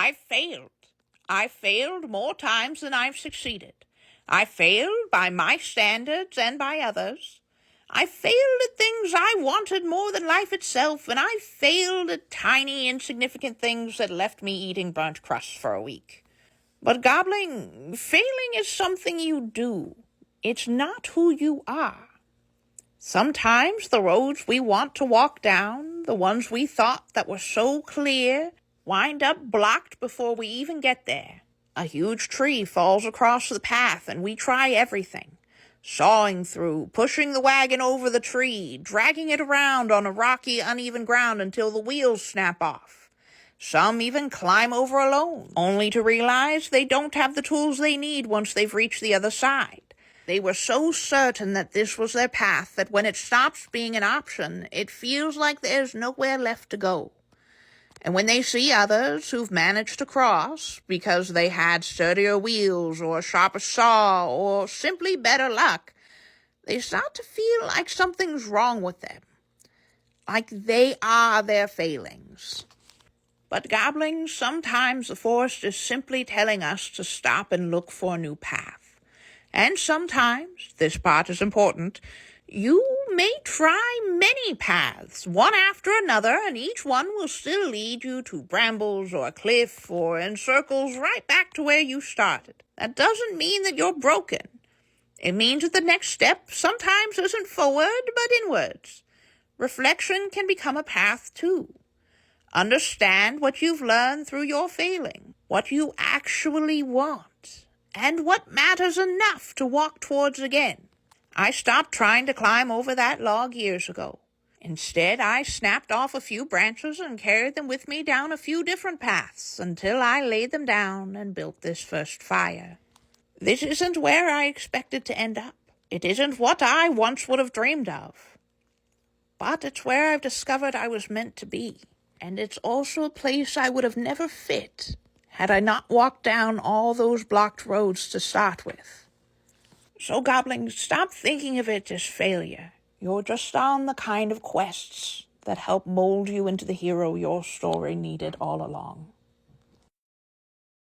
I've failed. I've failed more times than I've succeeded. I failed by my standards and by others. I failed at things I wanted more than life itself, and I failed at tiny, insignificant things that left me eating burnt crust for a week. But, Gobbling, failing is something you do. It's not who you are. Sometimes the roads we want to walk down, the ones we thought that were so clear, wind up blocked before we even get there. A huge tree falls across the path, and we try everything. Sawing through, pushing the wagon over the tree, dragging it around on a rocky, uneven ground until the wheels snap off. Some even climb over alone, only to realize they don't have the tools they need once they've reached the other side. They were so certain that this was their path that when it stops being an option, it feels like there's nowhere left to go. And when they see others who've managed to cross because they had sturdier wheels or a sharper saw or simply better luck, they start to feel like something's wrong with them, like they are their failings. But, Goblings, sometimes the forest is simply telling us to stop and look for a new path. And sometimes, this part is important, you may try many paths, one after another, and each one will still lead you to brambles or a cliff or in circles right back to where you started. That doesn't mean that you're broken. It means that the next step sometimes isn't forward, but inwards. Reflection can become a path, too. Understand what you've learned through your failing, what you actually want, and what matters enough to walk towards again. I stopped trying to climb over that log years ago. Instead, I snapped off a few branches and carried them with me down a few different paths until I laid them down and built this first fire. This isn't where I expected to end up. It isn't what I once would have dreamed of. But it's where I've discovered I was meant to be. And it's also a place I would have never fit had I not walked down all those blocked roads to start with. So, Goblin, stop thinking of it as failure. You're just on the kind of quests that help mold you into the hero your story needed all along.